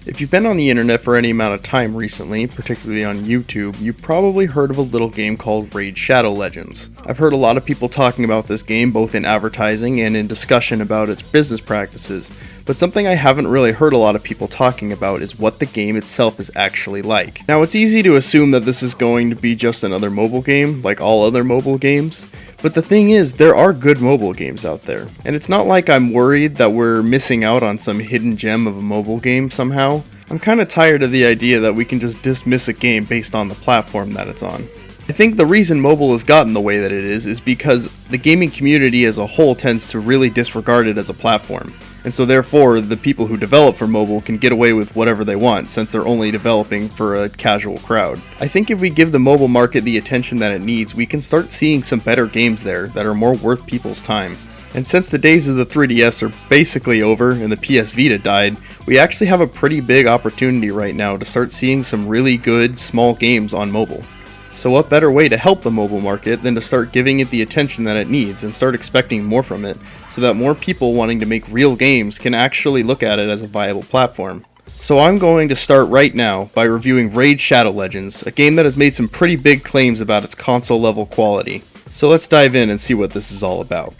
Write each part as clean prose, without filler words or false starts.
If you've been on the internet for any amount of time recently, particularly on YouTube, you've probably heard of a little game called Raid Shadow Legends. I've heard a lot of people talking about this game both in advertising and in discussion about its business practices, but something I haven't really heard a lot of people talking about is what the game itself is actually like. Now, it's easy to assume that this is going to be just another mobile game, like all other mobile games, but the thing is, there are good mobile games out there, and it's not like I'm worried that we're missing out on some hidden gem of a mobile game somehow. I'm kinda tired of the idea that we can just dismiss a game based on the platform that it's on. I think the reason mobile has gotten the way that it is because the gaming community as a whole tends to really disregard it as a platform, and so therefore the people who develop for mobile can get away with whatever they want since they're only developing for a casual crowd. I think if we give the mobile market the attention that it needs, we can start seeing some better games there that are more worth people's time. And since the days of the 3DS are basically over and the PS Vita died, we actually have a pretty big opportunity right now to start seeing some really good small games on mobile. So what better way to help the mobile market than to start giving it the attention that it needs and start expecting more from it, so that more people wanting to make real games can actually look at it as a viable platform. So I'm going to start right now by reviewing Raid Shadow Legends, a game that has made some pretty big claims about its console level quality. So let's dive in and see what this is all about.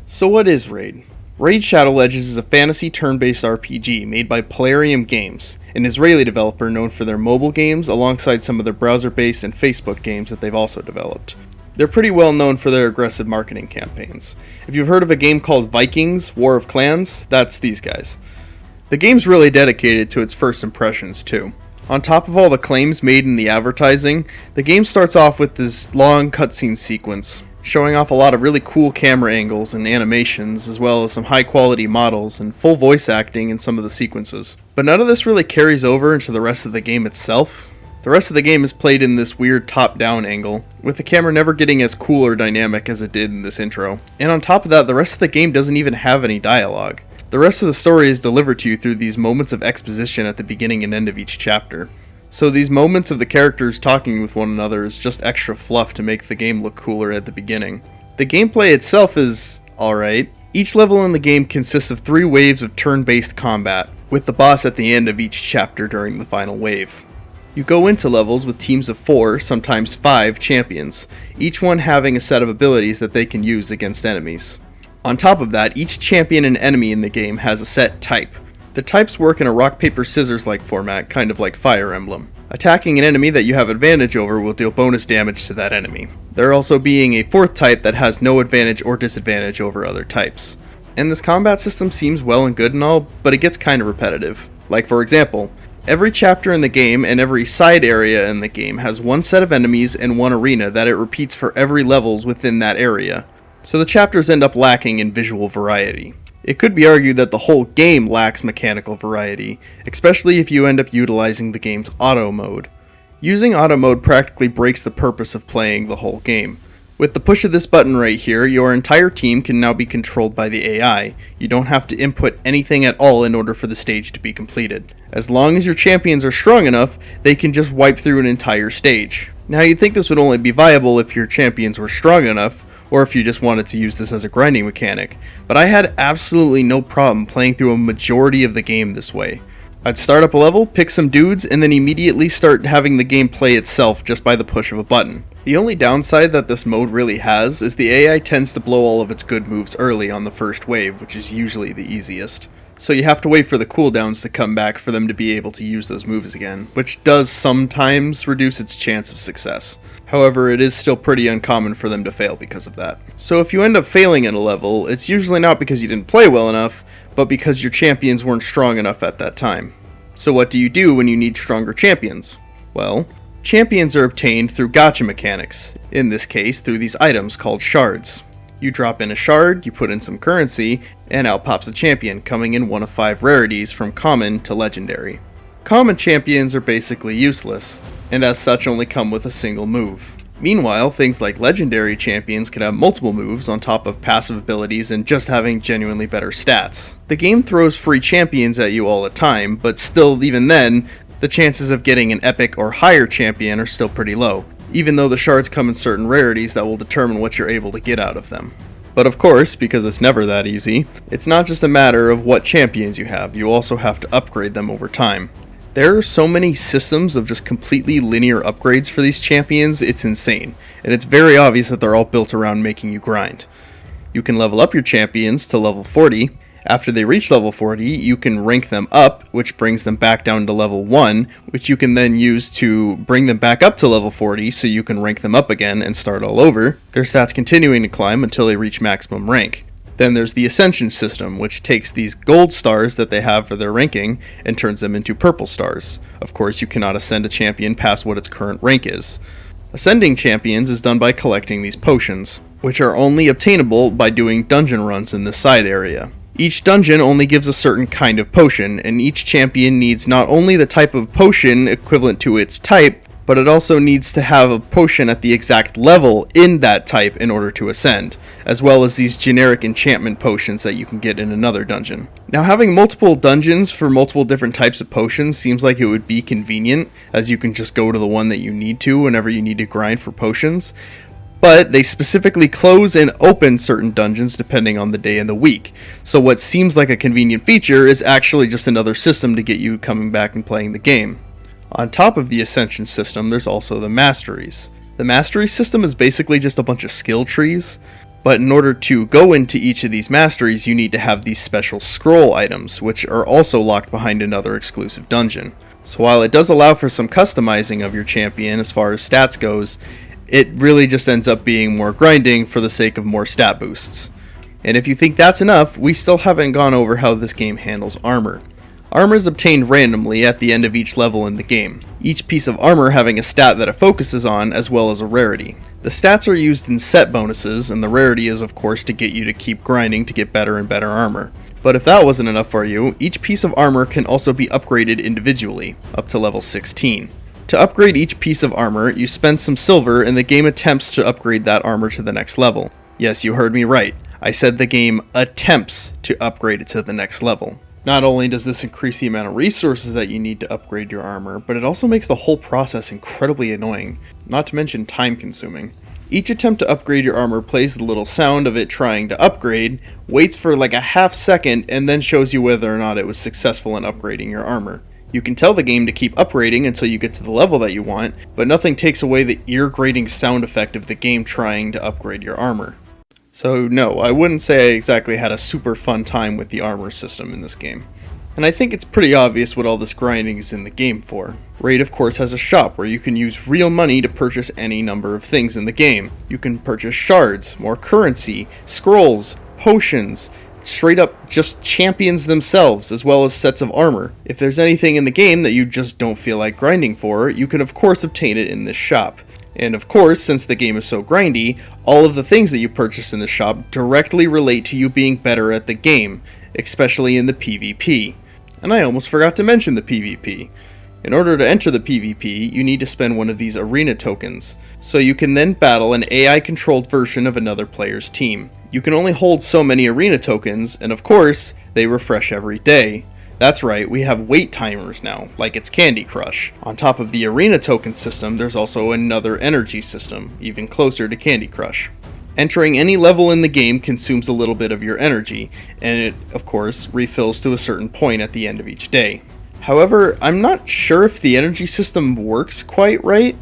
So what is Raid? Raid Shadow Legends is a fantasy turn-based RPG made by Plarium Games, an Israeli developer known for their mobile games alongside some of their browser-based and Facebook games that they've also developed. They're pretty well known for their aggressive marketing campaigns. If you've heard of a game called Vikings: War of Clans, that's these guys. The game's really dedicated to its first impressions too. On top of all the claims made in the advertising, the game starts off with this long cutscene sequence, showing off a lot of really cool camera angles and animations, as well as some high quality models and full voice acting in some of the sequences. But none of this really carries over into the rest of the game itself. The rest of the game is played in this weird top-down angle, with the camera never getting as cool or dynamic as it did in this intro. And on top of that, the rest of the game doesn't even have any dialogue. The rest of the story is delivered to you through these moments of exposition at the beginning and end of each chapter. So these moments of the characters talking with one another is just extra fluff to make the game look cooler at the beginning. The gameplay itself is alright. Each level in the game consists of 3 waves of turn-based combat, with the boss at the end of each chapter during the final wave. You go into levels with teams of 4, sometimes 5 champions, each one having a set of abilities that they can use against enemies. On top of that, each champion and enemy in the game has a set type. The types work in a rock-paper-scissors-like format, kind of like Fire Emblem. Attacking an enemy that you have advantage over will deal bonus damage to that enemy. There also being a 4th type that has no advantage or disadvantage over other types. And this combat system seems well and good and all, but it gets kind of repetitive. Like for example, every chapter in the game and every side area in the game has one set of enemies and one arena that it repeats for every levels within that area. So the chapters end up lacking in visual variety. It could be argued that the whole game lacks mechanical variety, especially if you end up utilizing the game's auto mode. Using auto mode practically breaks the purpose of playing the whole game. With the push of this button right here, your entire team can now be controlled by the AI. You don't have to input anything at all in order for the stage to be completed. As long as your champions are strong enough, they can just wipe through an entire stage. Now you'd think this would only be viable if your champions were strong enough, or if you just wanted to use this as a grinding mechanic, but I had absolutely no problem playing through a majority of the game this way. I'd start up a level, pick some dudes, and then immediately start having the game play itself just by the push of a button. The only downside that this mode really has is the AI tends to blow all of its good moves early on the first wave, which is usually the easiest. So you have to wait for the cooldowns to come back for them to be able to use those moves again, which does sometimes reduce its chance of success. However, it is still pretty uncommon for them to fail because of that. So if you end up failing in a level, it's usually not because you didn't play well enough, but because your champions weren't strong enough at that time. So what do you do when you need stronger champions? Well, champions are obtained through gacha mechanics, in this case through these items called shards. You drop in a shard, you put in some currency, and out pops a champion, coming in one of 5 rarities from common to legendary. Common champions are basically useless, and as such only come with a single move. Meanwhile, things like legendary champions can have multiple moves on top of passive abilities and just having genuinely better stats. The game throws free champions at you all the time, but still, even then, the chances of getting an epic or higher champion are still pretty low, even though the shards come in certain rarities that will determine what you're able to get out of them. But of course, because it's never that easy, it's not just a matter of what champions you have, you also have to upgrade them over time. There are so many systems of just completely linear upgrades for these champions, it's insane, and it's very obvious that they're all built around making you grind. You can level up your champions to level 40. After they reach level 40, you can rank them up, which brings them back down to level 1, which you can then use to bring them back up to level 40 so you can rank them up again and start all over, their stats continuing to climb until they reach maximum rank. Then there's the Ascension system, which takes these gold stars that they have for their ranking and turns them into purple stars. Of course, you cannot ascend a champion past what its current rank is. Ascending champions is done by collecting these potions, which are only obtainable by doing dungeon runs in the side area. Each dungeon only gives a certain kind of potion, and each champion needs not only the type of potion equivalent to its type, but it also needs to have a potion at the exact level in that type in order to ascend, as well as these generic enchantment potions that you can get in another dungeon. Now, having multiple dungeons for multiple different types of potions seems like it would be convenient, as you can just go to the one that you need to whenever you need to grind for potions, but they specifically close and open certain dungeons depending on the day and the week. So what seems like a convenient feature is actually just another system to get you coming back and playing the game. On top of the Ascension system, there's also the Masteries. The Mastery system is basically just a bunch of skill trees, but in order to go into each of these Masteries, you need to have these special scroll items, which are also locked behind another exclusive dungeon. So while it does allow for some customizing of your champion as far as stats goes, it really just ends up being more grinding for the sake of more stat boosts. And if you think that's enough, we still haven't gone over how this game handles armor. Armor is obtained randomly at the end of each level in the game, each piece of armor having a stat that it focuses on as well as a rarity. The stats are used in set bonuses, and the rarity is of course to get you to keep grinding to get better and better armor. But if that wasn't enough for you, each piece of armor can also be upgraded individually, up to level 16. To upgrade each piece of armor, you spend some silver and the game attempts to upgrade that armor to the next level. Yes, you heard me right. I said the game attempts to upgrade it to the next level. Not only does this increase the amount of resources that you need to upgrade your armor, but it also makes the whole process incredibly annoying, not to mention time consuming. Each attempt to upgrade your armor plays the little sound of it trying to upgrade, waits for like a half second, and then shows you whether or not it was successful in upgrading your armor. You can tell the game to keep upgrading until you get to the level that you want, but nothing takes away the ear-grating sound effect of the game trying to upgrade your armor. So no, I wouldn't say I exactly had a super fun time with the armor system in this game. And I think it's pretty obvious what all this grinding is in the game for. Raid of course has a shop where you can use real money to purchase any number of things in the game. You can purchase shards, more currency, scrolls, potions, straight up just champions themselves, as well as sets of armor. If there's anything in the game that you just don't feel like grinding for, you can of course obtain it in this shop. And of course, since the game is so grindy, all of the things that you purchase in the shop directly relate to you being better at the game, especially in the PvP. And I almost forgot to mention the PvP. In order to enter the PvP, you need to spend one of these arena tokens, so you can then battle an AI-controlled version of another player's team. You can only hold so many arena tokens, and of course, they refresh every day. That's right, we have wait timers now, like it's Candy Crush. On top of the arena token system, there's also another energy system, even closer to Candy Crush. Entering any level in the game consumes a little bit of your energy, and it, of course, refills to a certain point at the end of each day. However, I'm not sure if the energy system works quite right.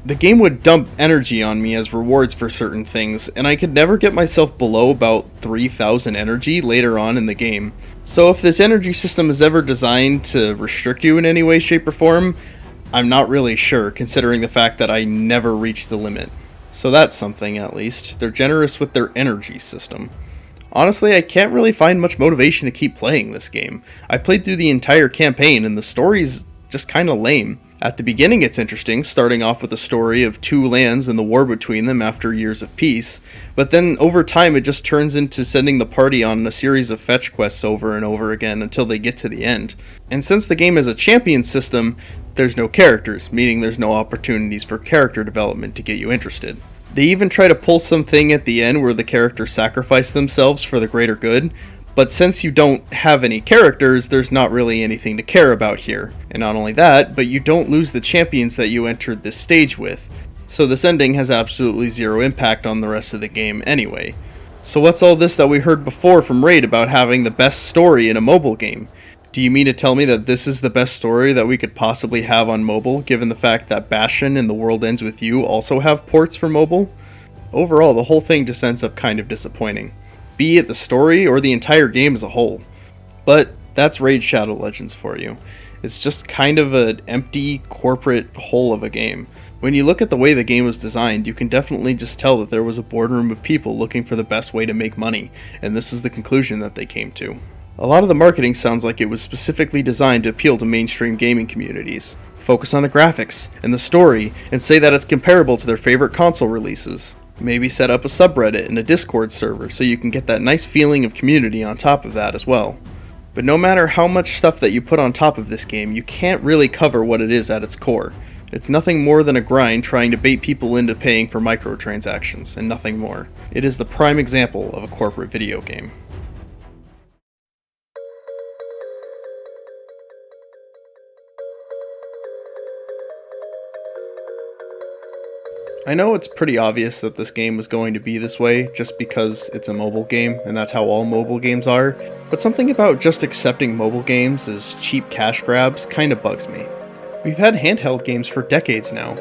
The game would dump energy on me as rewards for certain things, and I could never get myself below about 3,000 energy later on in the game. So if this energy system is ever designed to restrict you in any way, shape, or form, I'm not really sure, considering the fact that I never reached the limit. So that's something, at least. They're generous with their energy system. Honestly, I can't really find much motivation to keep playing this game. I played through the entire campaign, and the story's just kinda lame. At the beginning it's interesting, starting off with a story of two lands and the war between them after years of peace, but then over time it just turns into sending the party on a series of fetch quests over and over again until they get to the end. And since the game is a champion system, there's no characters, meaning there's no opportunities for character development to get you interested. They even try to pull something at the end where the characters sacrifice themselves for the greater good, but since you don't have any characters, there's not really anything to care about here. And not only that, but you don't lose the champions that you entered this stage with. So this ending has absolutely zero impact on the rest of the game anyway. So what's all this that we heard before from Raid about having the best story in a mobile game? Do you mean to tell me that this is the best story that we could possibly have on mobile, given the fact that Bastion and The World Ends With You also have ports for mobile? Overall, the whole thing just ends up kind of disappointing, be it the story or the entire game as a whole. But that's Raid Shadow Legends for you. It's just kind of an empty, corporate hole of a game. When you look at the way the game was designed, you can definitely just tell that there was a boardroom of people looking for the best way to make money, and this is the conclusion that they came to. A lot of the marketing sounds like it was specifically designed to appeal to mainstream gaming communities. Focus on the graphics and the story, and say that it's comparable to their favorite console releases. Maybe set up a subreddit and a Discord server so you can get that nice feeling of community on top of that as well. But no matter how much stuff that you put on top of this game, you can't really cover what it is at its core. It's nothing more than a grind trying to bait people into paying for microtransactions, and nothing more. It is the prime example of a corporate video game. I know it's pretty obvious that this game was going to be this way just because it's a mobile game and that's how all mobile games are, but something about just accepting mobile games as cheap cash grabs kinda bugs me. We've had handheld games for decades now.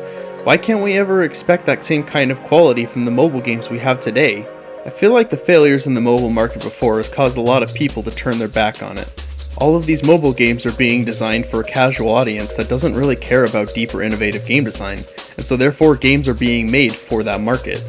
Why can't we ever expect that same kind of quality from the mobile games we have today? I feel like the failures in the mobile market before has caused a lot of people to turn their back on it. All of these mobile games are being designed for a casual audience that doesn't really care about deep or innovative game design, and so therefore games are being made for that market.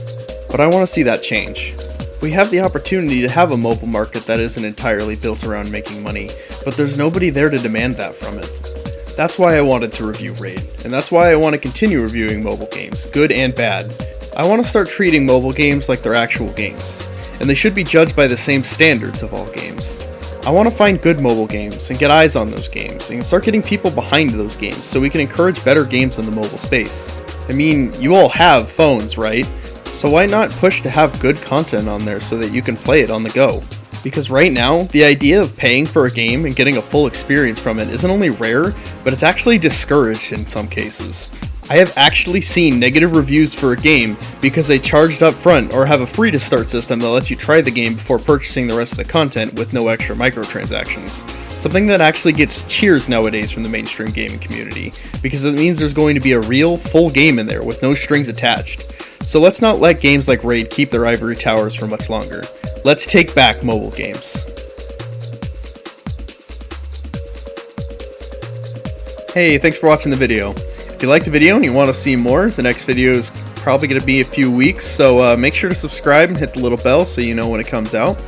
But I want to see that change. We have the opportunity to have a mobile market that isn't entirely built around making money, but there's nobody there to demand that from it. That's why I wanted to review Raid, and that's why I want to continue reviewing mobile games, good and bad. I want to start treating mobile games like they're actual games, and they should be judged by the same standards of all games. I want to find good mobile games and get eyes on those games and start getting people behind those games so we can encourage better games in the mobile space. I mean, you all have phones, right? So why not push to have good content on there so that you can play it on the go? Because right now, the idea of paying for a game and getting a full experience from it isn't only rare, but it's actually discouraged in some cases. I have actually seen negative reviews for a game because they charged up front or have a free to start system that lets you try the game before purchasing the rest of the content with no extra microtransactions. Something that actually gets cheers nowadays from the mainstream gaming community, because it means there's going to be a real, full game in there with no strings attached. So let's not let games like Raid keep their ivory towers for much longer. Let's take back mobile games. Hey, thanks for watching the video. If you liked the video and you want to see more, the next video is probably going to be a few weeks, so make sure to subscribe and hit the little bell so you know when it comes out.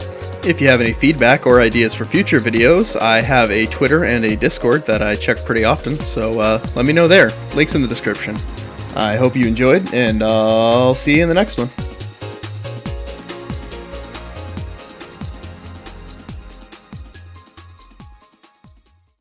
If you have any feedback or ideas for future videos, I have a Twitter and a Discord that I check pretty often, so let me know there. Links in the description. I hope you enjoyed, and I'll see you in the next one.